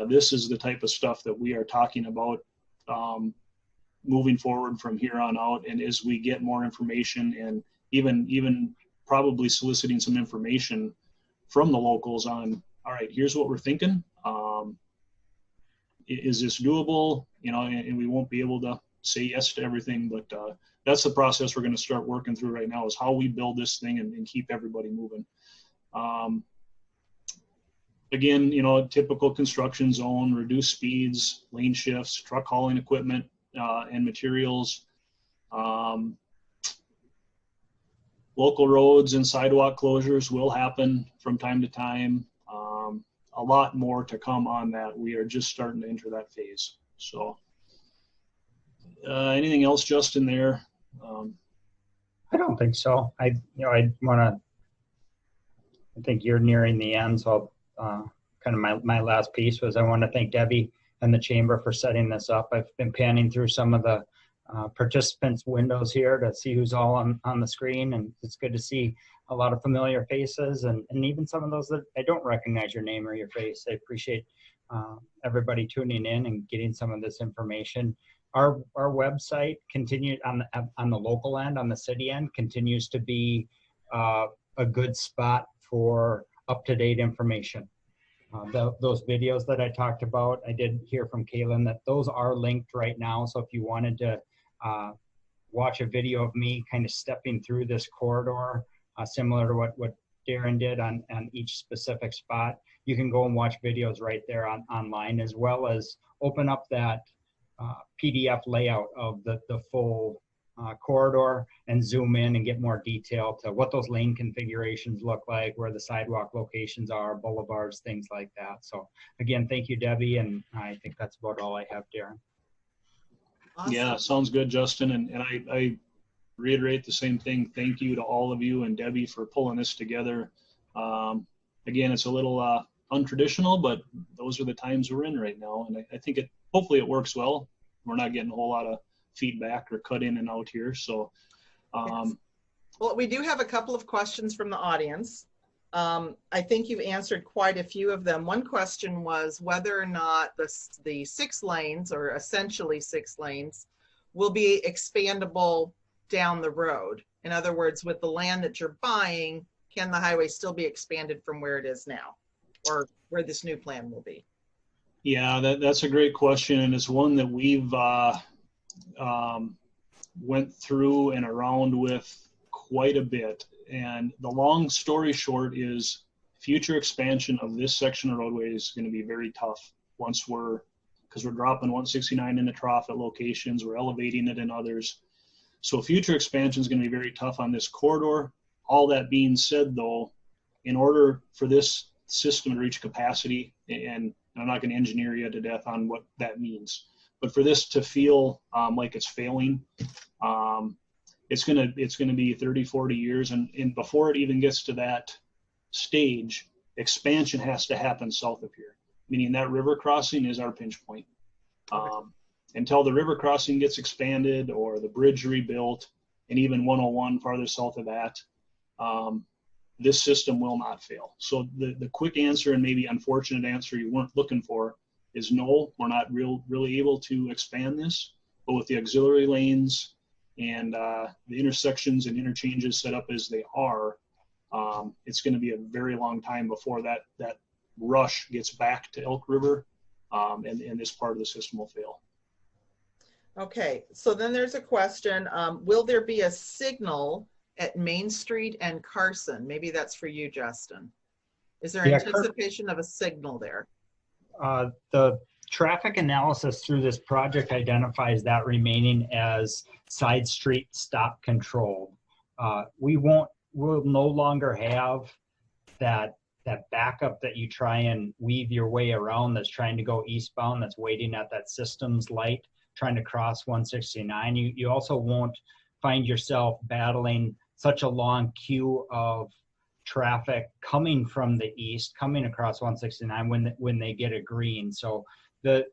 this is the type of stuff that we are talking about moving forward from here on out. And as we get more information and even probably soliciting some information from the locals on, all right, here's what we're thinking. Is this doable? You know, and we won't be able to say yes to everything, but that's the process we're going to start working through right now, is how we build this thing and keep everybody moving. Again, you know, typical construction zone, reduced speeds, lane shifts, truck hauling equipment and materials, local roads and sidewalk closures will happen from time to time. A lot more to come on that. We are just starting to enter that phase. So anything else, Justin, there? I don't think so. I think you're nearing the end. So kind of my last piece was I want to thank Debbie and the chamber for setting this up. I've been panning through some of the participants' windows here to see who's all on the screen, and it's good to see a lot of familiar faces and even some of those that I don't recognize your name or your face. I appreciate everybody tuning in and getting some of this information. Our website continued on the local end, on the city end, continues to be a good spot for up-to-date information. Those videos that I talked about, I did hear from Kaylin that those are linked right now. So if you wanted to watch a video of me kind of stepping through this corridor, similar to what Darren did on each specific spot, you can go and watch videos right there online, as well as open up that PDF layout of the full corridor and zoom in and get more detail to what those lane configurations look like, where the sidewalk locations are, boulevards, things like that. So again, thank you, Debbie, and I think that's about all I have, Darren. Awesome. Yeah, sounds good, Justin. And I reiterate the same thing. Thank you to all of you and Debbie for pulling this together. Again, it's a little untraditional, but those are the times we're in right now. And I think hopefully it works well. We're not getting a whole lot of feedback or cut in and out here. So, yes. Well, we do have a couple of questions from the audience. I think you've answered quite a few of them. One question was whether or not the 6 lanes, or essentially 6 lanes, will be expandable down the road. In other words, with the land that you're buying, can the highway still be expanded from where it is now, or where this new plan will be? Yeah, that's a great question, and it's one that we've went through and around with quite a bit. And the long story short is future expansion of this section of roadway is going to be very tough because we're dropping 169 in the trough at locations, we're elevating it in others. So future expansion is going to be very tough on this corridor. All that being said, though, in order for this system to reach capacity, and I'm not going to engineer you to death on what that means, but for this to feel like it's failing, it's going to be 30, 40 years. And before it even gets to that stage, expansion has to happen south of here, meaning that river crossing is our pinch point. Until the river crossing gets expanded or the bridge rebuilt, and even 101 farther south of that, this system will not fail. So the quick answer, and maybe unfortunate answer you weren't looking for, is no, we're not really able to expand this. But with the auxiliary lanes and the intersections and interchanges set up as they are, it's going to be a very long time before that rush gets back to Elk River, and this part of the system will fail. Okay, so then there's a question, will there be a signal at Main Street and Carson? Maybe that's for you, Justin. Is there anticipation of a signal there? The traffic analysis through this project identifies that remaining as side street stop controlled. We'll no longer have that backup that you try and weave your way around that's trying to go eastbound, that's waiting at that systems light, trying to cross 169. You also won't find yourself battling such a long queue of traffic coming from the east, coming across 169 when they get a green. So the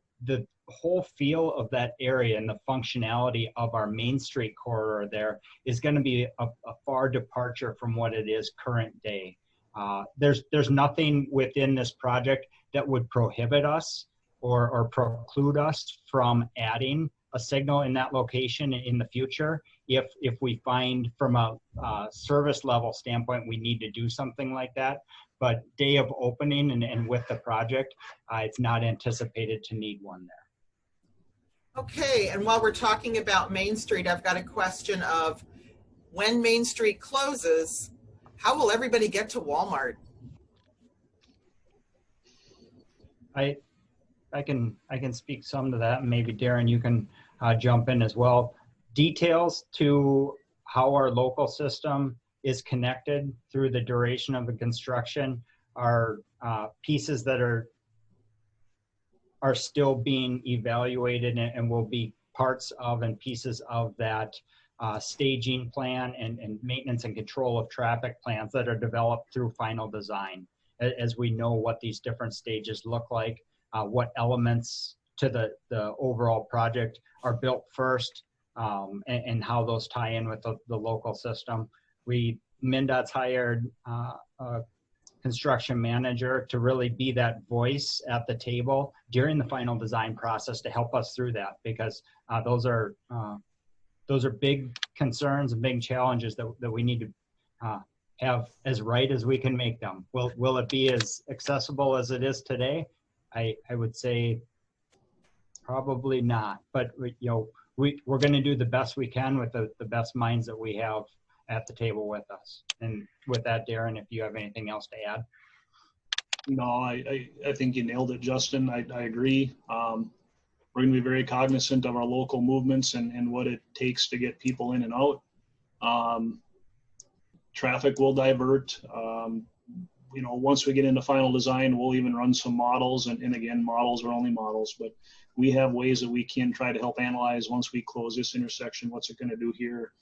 whole feel of that area and the functionality of our Main Street corridor there is going to be a far departure from what it is current day. There's nothing within this project that would prohibit us or preclude us from adding a signal in that location in the future if we find from a service level standpoint we need to do something like that. But day of opening and with the project, it's not anticipated to need one there. Okay, and while we're talking about Main Street, I've got a question of when Main Street closes, how will everybody get to Walmart? I can speak some to that, and maybe Darren, you can jump in as well. Details to how our local system is connected through the duration of the construction are pieces that are still being evaluated and will be parts of and pieces of that staging plan and maintenance and control of traffic plans that are developed through final design. As we know what these different stages look like, what elements to the overall project are built first, and how those tie in with the local system. MnDOT's hired a construction manager to really be that voice at the table during the final design process to help us through that, because those are big concerns and big challenges that we need to have as right as we can make them. Will it be as accessible as it is today? I would say probably not, but we're going to do the best we can with the best minds that we have at the table with us. And with that, Darren, if you have anything else to add. No, I think you nailed it, Justin. I agree. We're going to be very cognizant of our local movements and what it takes to get people in and out. Traffic will divert. Once we get into final design, we'll even run some models. And again, models are only models, but we have ways that we can try to help analyze once we close this intersection, what's it going to do here.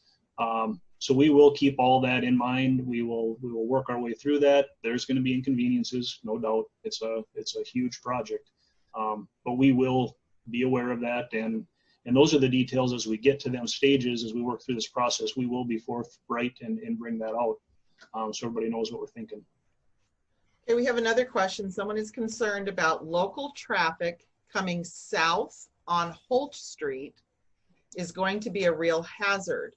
So we will keep all that in mind. We will work our way through that. There's going to be inconveniences, no doubt. It's a huge project, but we will be aware of that. And those are the details as we get to them stages, as we work through this process. We will be forthright and bring that out, so everybody knows what we're thinking. Okay, we have another question. Someone is concerned about local traffic coming south on Holt Street is going to be a real hazard.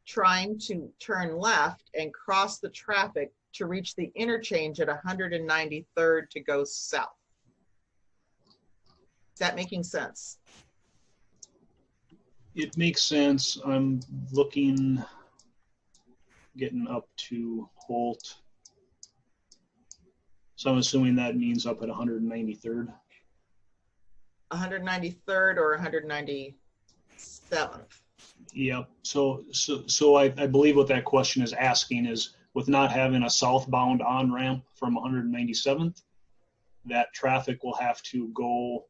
Trying to turn left and cross the traffic to reach the interchange at 193rd to go south. Is that making sense? It makes sense. I'm getting up to Holt. So I'm assuming that means up at 193rd. 193rd or 197th? Yep. So I believe what that question is asking is, with not having a southbound on-ramp from 197th, that traffic will have to go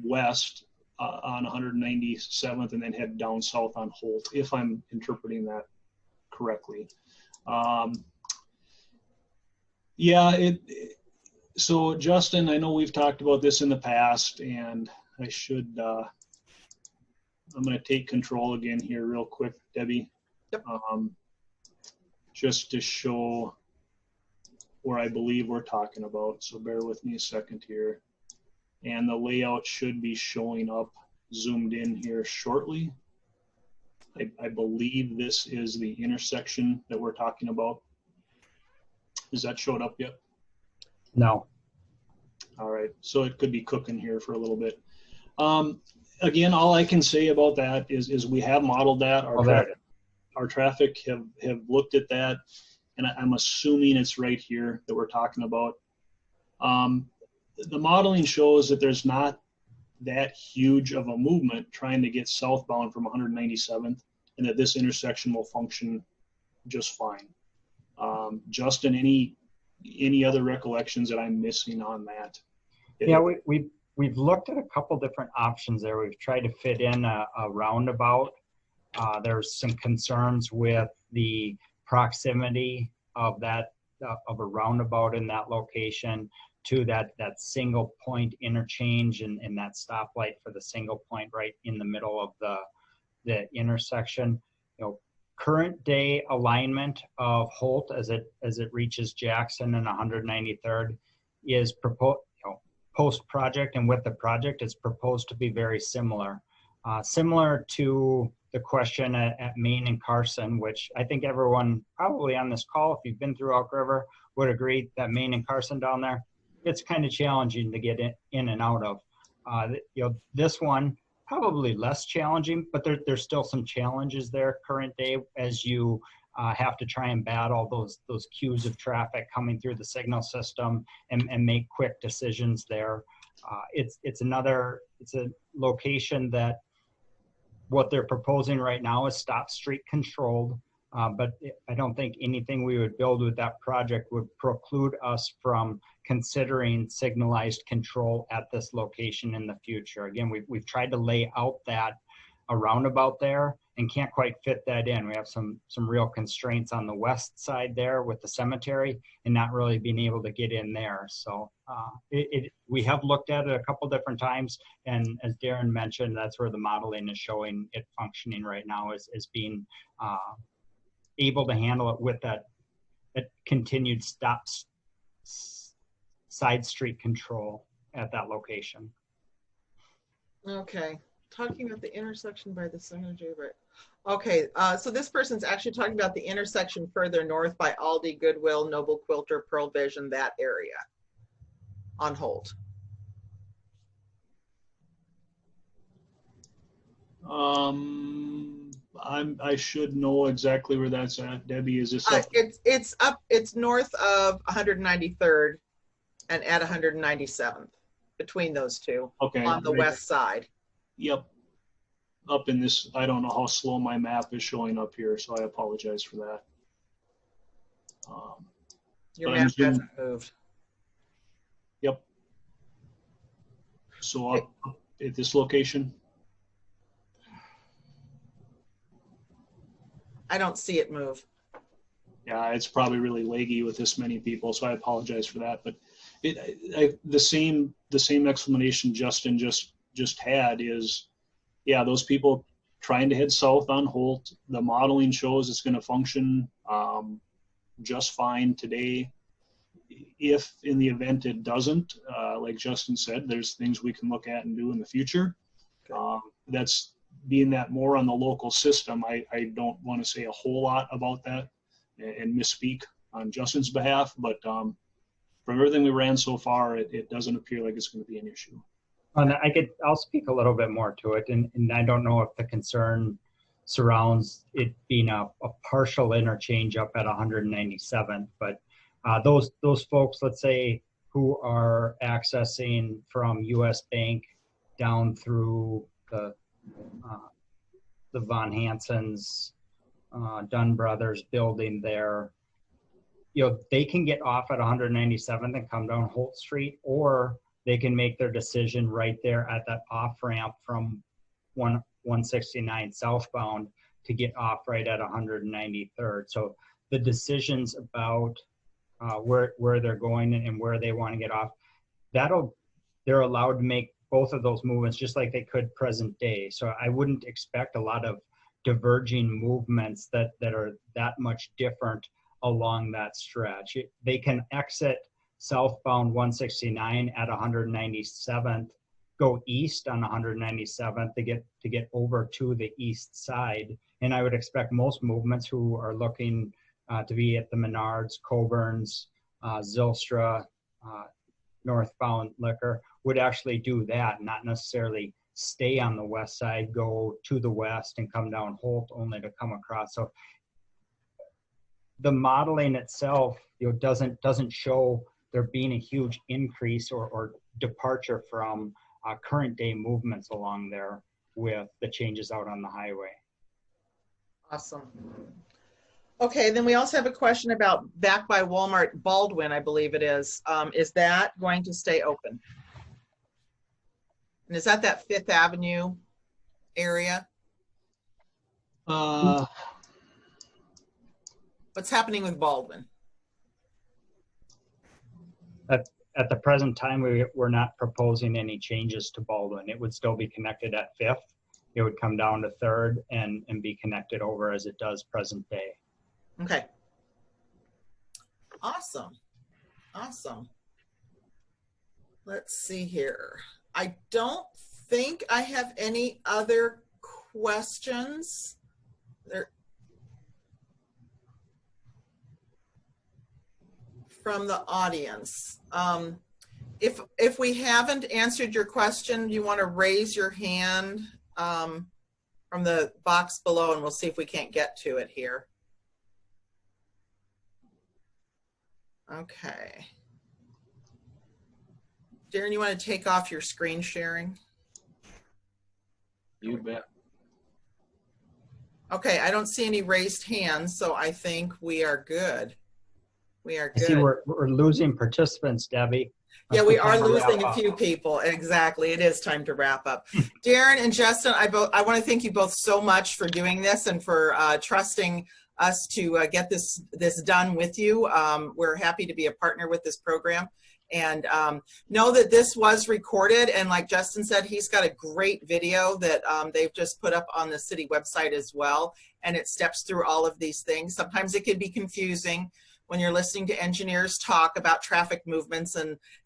west on 197th and then head down south on Holt, if I'm interpreting that correctly. So Justin, I know we've talked about this in the past, and I should, I'm going to take control again here real quick, Debbie. Yep. just to show where I believe we're talking about. So bear with me a second here. And the layout should be showing up zoomed in here shortly. I believe this is the intersection that we're talking about. Is that showed up yet? No. All right, so it could be cooking here for a little bit. Again, all I can say about that is we have modeled that. Our traffic have looked at that, and I'm assuming it's right here that we're talking about. The modeling shows that there's not that huge of a movement trying to get southbound from 197th, and that this intersection will function just fine. Justin, any other recollections that I'm missing on that? Yeah, we've looked at a couple different options there. We've tried to fit in a roundabout. There's some concerns with the proximity of that of a roundabout in that location to that single point interchange and that stoplight for the single point right in the middle of the intersection. Current day alignment of Holt as it reaches Jackson and 193rd is proposed. Post project and with the project, it's proposed to be very similar. Similar to the question at Main and Carson, which I think everyone probably on this call, if you've been through Elk River, would agree that Main and Carson down there, it's kind of challenging to get in and out of. This one, probably less challenging, but there's still some challenges there current day as you have to try and battle those queues of traffic coming through the signal system and make quick decisions there. It's a location that what they're proposing right now is stop street controlled, but I don't think anything we would build with that project would preclude us from considering signalized control at this location in the future. Again, we've tried to lay out a roundabout there and can't quite fit that in. We have some real constraints on the west side there with the cemetery and not really being able to get in there. So we have looked at it a couple different times, and as Darren mentioned, that's where the modeling is showing it functioning right now as being able to handle it with that continued side street control at that location. Okay. Talking about the intersection by the cemetery, right? Okay, so this person's actually talking about the intersection further north by Aldi, Goodwill, Noble Quilter, Pearl Vision, that area on Holt. I should know exactly where that's at. Debbie, is this up? It's north of 193rd and at 197th, between those two. Okay. On the west side. Yep. Up in this, I don't know how slow my map is showing up here, so I apologize for that. Your map hasn't moved. Yep. So up at this location? I don't see it move. Yeah, it's probably really laggy with this many people, so I apologize for that. But the same explanation Justin just had is, yeah, those people trying to head south on Holt, the modeling shows it's going to function just fine today. If in the event it doesn't, like Justin said, there's things we can look at and do in the future. That's being that more on the local system. I don't want to say a whole lot about that and misspeak on Justin's behalf, but from everything we ran so far, it doesn't appear like it's going to be an issue. And I'll speak a little bit more to it, and I don't know if the concern surrounds it being a partial interchange up at 197th, but those folks, let's say, who are accessing from US Bank down through the Von Hansen's Dunn Brothers building there, they can get off at 197th and come down Holt Street, or they can make their decision right there at that off ramp from 169 southbound to get off right at 193rd. So the decisions about where they're going and where they want to get off, they're allowed to make both of those movements just like they could present day. So I wouldn't expect a lot of diverging movements that are that much different along that stretch. They can exit southbound 169 at 197th, go east on 197th to get over to the east side. And I would expect most movements who are looking to be at the Menards, Coburn's, Zylstra, northbound Liquor would actually do that, not necessarily stay on the west side, go to the west and come down Holt only to come across. So the modeling itself, doesn't show there being a huge increase or departure from current day movements along there with the changes out on the highway. Awesome. Okay, then we also have a question about back by Walmart Baldwin, I believe it is. Is that going to stay open? And is that Fifth Avenue area? What's happening with Baldwin? At the present time, we're not proposing any changes to Baldwin. It would still be connected at 5th. It would come down to 3rd and be connected over as it does present day. Okay. Awesome. Awesome. Let's see here. I don't think I have any other questions. From the audience. If we haven't answered your question, you want to raise your hand from the box below, and we'll see if we can't get to it here. Okay. Darren, you want to take off your screen sharing? You bet. Okay, I don't see any raised hands, so I think we are good. We are good. I see we're losing participants, Debbie. Yeah, we are losing a few people. Exactly. It is time to wrap up. Darren and Justin, I want to thank you both so much for doing this and for trusting us to get this done with you. We're happy to be a partner with this program. And know that this was recorded, and like Justin said, he's got a great video that they've just put up on the city website as well, and it steps through all of these things. Sometimes it can be confusing when you're listening to engineers talk about traffic movements and